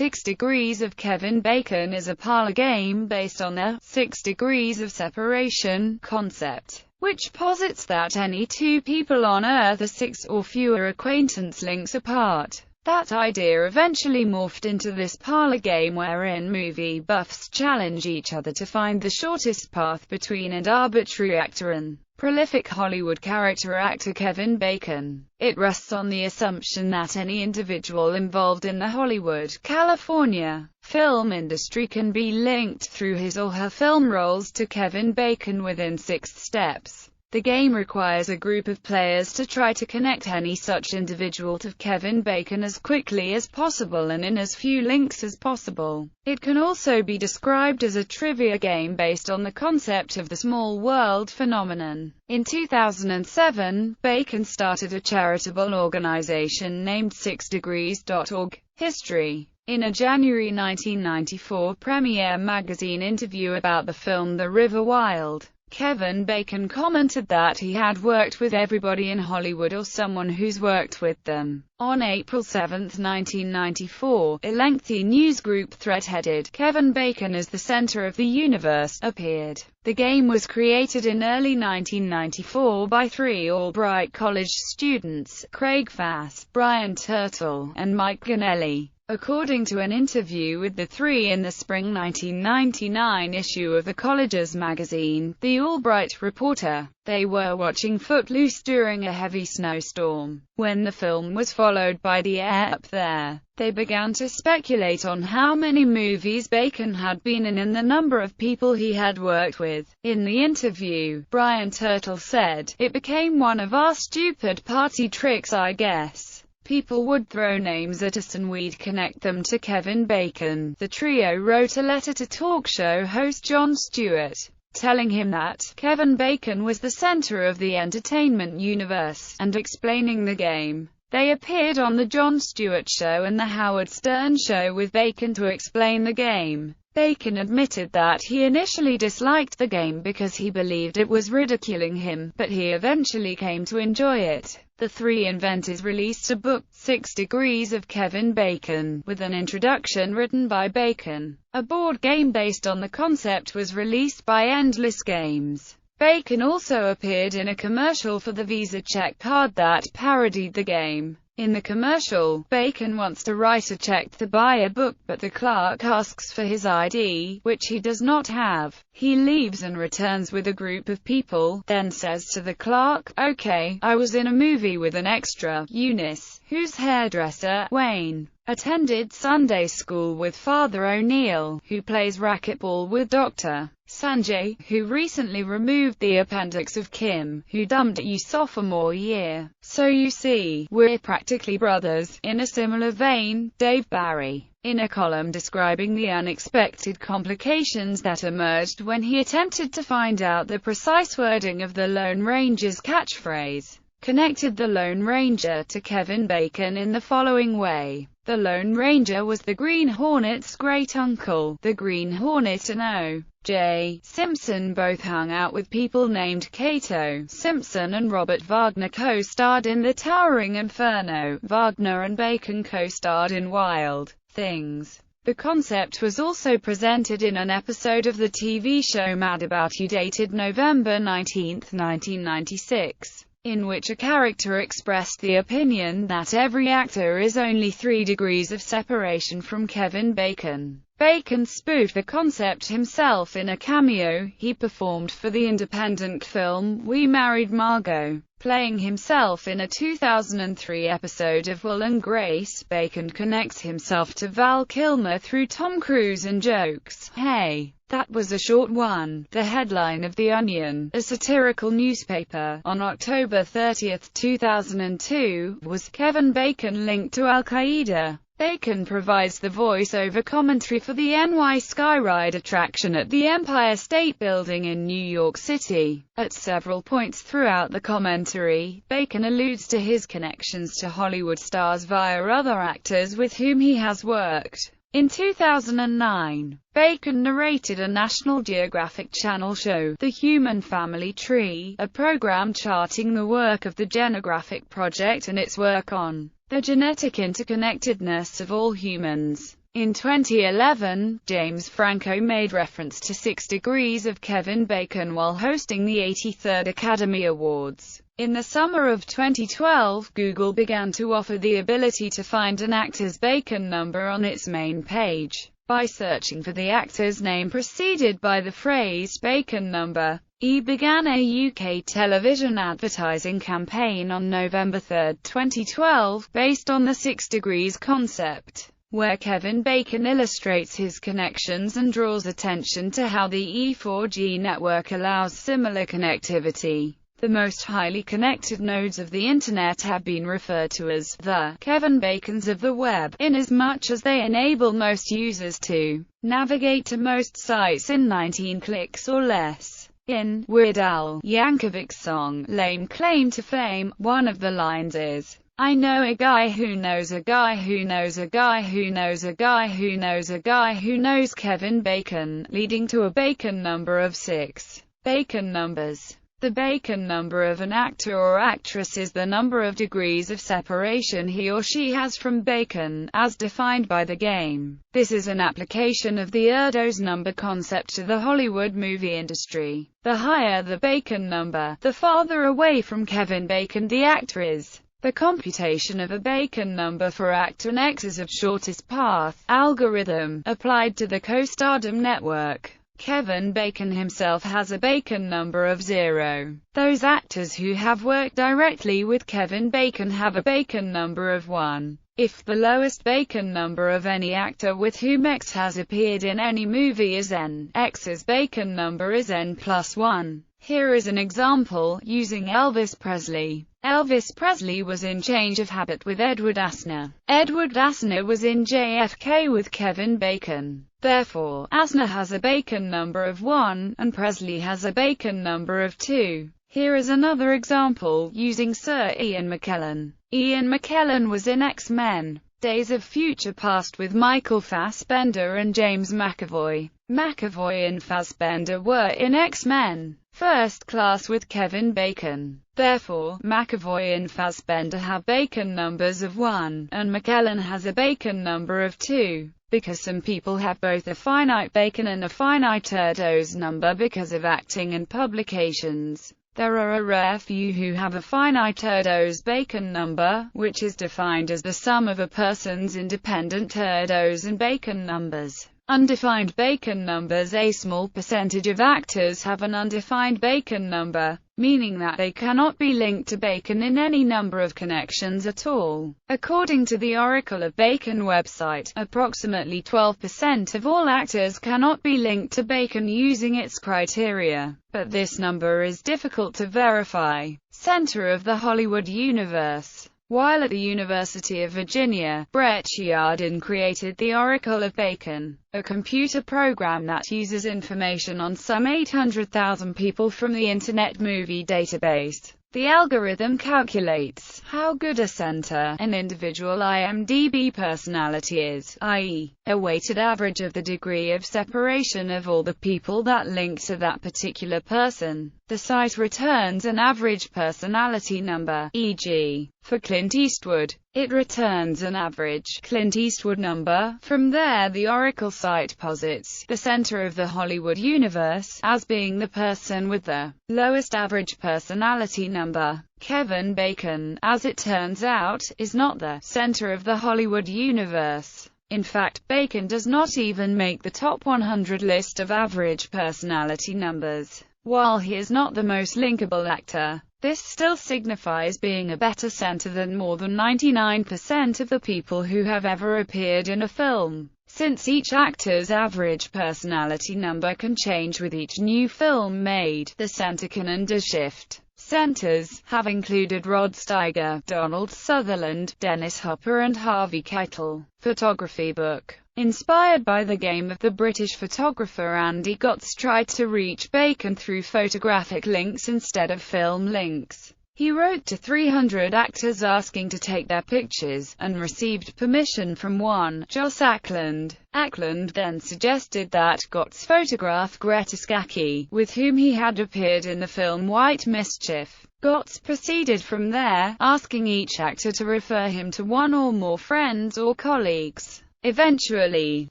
6 Degrees of Kevin Bacon is a parlor game based on the 6 degrees of separation concept, which posits that any two people on Earth are 6 or fewer acquaintance links apart. That idea eventually morphed into this parlor game wherein movie buffs challenge each other to find the shortest path between an arbitrary actor and prolific Hollywood character actor Kevin Bacon. It rests on the assumption that any individual involved in the Hollywood, California, film industry can be linked through his or her film roles to Kevin Bacon within 6 steps. The game requires a group of players to try to connect any such individual to Kevin Bacon as quickly as possible and in as few links as possible. It can also be described as a trivia game based on the concept of the small world phenomenon. In 2007, Bacon started a charitable organization named 6degrees.org. History. In a January 1994 Premiere magazine interview about the film The River Wild, Kevin Bacon commented that he had worked with everybody in Hollywood or someone who's worked with them. On April 7, 1994, a lengthy newsgroup thread headed, "Kevin Bacon is the center of the universe," appeared. The game was created in early 1994 by 3 Albright College students, Craig Fass, Brian Turtle, and Mike Ganelli. According to an interview with the three in the spring 1999 issue of the college's magazine, The Albright reporter, they were watching Footloose during a heavy snowstorm. When the film was followed by The Up There, they began to speculate on how many movies Bacon had been in and the number of people he had worked with. In the interview, Brian Turtle said, "It became one of our stupid party tricks, I guess. People would throw names at us and we'd connect them to Kevin Bacon." The trio wrote a letter to talk show host Jon Stewart, telling him that Kevin Bacon was the center of the entertainment universe, and explaining the game. They appeared on The Jon Stewart Show and The Howard Stern Show with Bacon to explain the game. Bacon admitted that he initially disliked the game because he believed it was ridiculing him, but he eventually came to enjoy it. The three inventors released a book, 6 Degrees of Kevin Bacon, with an introduction written by Bacon. A board game based on the concept was released by Endless Games. Bacon also appeared in a commercial for the Visa check card that parodied the game. In the commercial, Bacon wants to write a check to buy a book, but the clerk asks for his ID, which he does not have. He leaves and returns with a group of people, then says to the clerk, "Okay, I was in a movie with an extra, Eunice, whose hairdresser, Wayne, attended Sunday school with Father O'Neill, who plays racquetball with Dr. Sanjay, who recently removed the appendix of Kim, who dumped you sophomore year. So you see, we're practically brothers." In a similar vein, Dave Barry, in a column describing the unexpected complications that emerged when he attempted to find out the precise wording of the Lone Ranger's catchphrase, connected the Lone Ranger to Kevin Bacon in the following way. The Lone Ranger was the Green Hornet's great-uncle. The Green Hornet and O.J. Simpson both hung out with people named Cato. Simpson and Robert Wagner co-starred in The Towering Inferno. Wagner and Bacon co-starred in Wild Things. The concept was also presented in an episode of the TV show Mad About You dated November 19, 1996. In which a character expressed the opinion that every actor is only 3 degrees of separation from Kevin Bacon. Bacon spoofed the concept himself in a cameo he performed for the independent film We Married Margot. Playing himself in a 2003 episode of Will and Grace, Bacon connects himself to Val Kilmer through Tom Cruise and jokes, "Hey, that was a short one." The headline of The Onion, a satirical newspaper, on October 30, 2002, was "Kevin Bacon linked to Al-Qaeda." Bacon provides the voice-over commentary for the NY Skyride attraction at the Empire State Building in New York City. At several points throughout the commentary, Bacon alludes to his connections to Hollywood stars via other actors with whom he has worked. In 2009, Bacon narrated a National Geographic Channel show, The Human Family Tree, a program charting the work of the Genographic Project and its work on the genetic interconnectedness of all humans. In 2011, James Franco made reference to 6 Degrees of Kevin Bacon while hosting the 83rd Academy Awards. In the summer of 2012, Google began to offer the ability to find an actor's Bacon number on its main page by searching for the actor's name preceded by the phrase Bacon number. Began a UK television advertising campaign on November 3, 2012, based on the 6 Degrees concept, where Kevin Bacon illustrates his connections and draws attention to how the E4G network allows similar connectivity. The most highly connected nodes of the Internet have been referred to as the Kevin Bacons of the web, inasmuch as they enable most users to navigate to most sites in 19 clicks or less. In Weird Al Yankovic's song, Lame Claim to Fame, one of the lines is, "I know a guy who knows a guy who knows a guy who knows a guy who knows a guy who knows Kevin Bacon," leading to a Bacon number of 6. Bacon numbers. The Bacon number of an actor or actress is the number of degrees of separation he or she has from Bacon, as defined by the game. This is an application of the Erdos number concept to the Hollywood movie industry. The higher the Bacon number, the farther away from Kevin Bacon the actor is. The computation of a Bacon number for actor X's of shortest path algorithm, applied to the co-stardom network. Kevin Bacon himself has a Bacon number of 0. Those actors who have worked directly with Kevin Bacon have a Bacon number of 1. If the lowest Bacon number of any actor with whom X has appeared in any movie is N, X's Bacon number is N plus 1. Here is an example, using Elvis Presley. Elvis Presley was in Change of Habit with Edward Asner. Edward Asner was in JFK with Kevin Bacon. Therefore, Asner has a Bacon number of 1, and Presley has a Bacon number of 2. Here is another example, using Sir Ian McKellen. Ian McKellen was in X-Men: Days of Future Past with Michael Fassbender and James McAvoy. McAvoy and Fassbender were in X-Men: First Class with Kevin Bacon. Therefore, McAvoy and Fassbender have Bacon numbers of 1, and McKellen has a Bacon number of 2. Because some people have both a finite Bacon and a finite Erdos number because of acting and publications, there are a rare few who have a finite Erdos Bacon number, which is defined as the sum of a person's independent Erdos and Bacon numbers. Undefined Bacon numbers. A small percentage of actors have an undefined Bacon number, meaning that they cannot be linked to Bacon in any number of connections at all. According to the Oracle of Bacon website, approximately 12% of all actors cannot be linked to Bacon using its criteria, but this number is difficult to verify. Center of the Hollywood universe. While at the University of Virginia, Brett Sheridan created the Oracle of Bacon, a computer program that uses information on some 800,000 people from the Internet Movie Database. The algorithm calculates how good a center an individual IMDb personality is, i.e., a weighted average of the degree of separation of all the people that link to that particular person. The site returns an average personality number, e.g., for Clint Eastwood, it returns an average Clint Eastwood number. From there, the Oracle site posits the center of the Hollywood universe as being the person with the lowest average personality number. Kevin Bacon, as it turns out, is not the center of the Hollywood universe. In fact, Bacon does not even make the top 100 list of average personality numbers. While he is not the most linkable actor, this still signifies being a better center than more than 99% of the people who have ever appeared in a film. Since each actor's average personality number can change with each new film made, the center can undershift. Centers have included Rod Steiger, Donald Sutherland, Dennis Hopper and Harvey Keitel. Photography book. Inspired by the game of the British photographer Andy Gotts tried to reach Bacon through photographic links instead of film links. He wrote to 300 actors asking to take their pictures, and received permission from one, Joss Ackland. Ackland then suggested that Gotts photograph Greta Scacchi, with whom he had appeared in the film White Mischief. Gotts proceeded from there, asking each actor to refer him to one or more friends or colleagues. Eventually,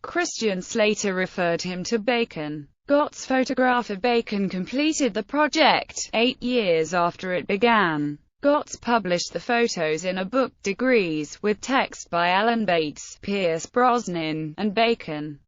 Christian Slater referred him to Bacon. Gott's photographer Bacon completed the project 8 years after it began. Gott published the photos in a book, Degrees, with text by Alan Bates, Pierce Brosnan, and Bacon.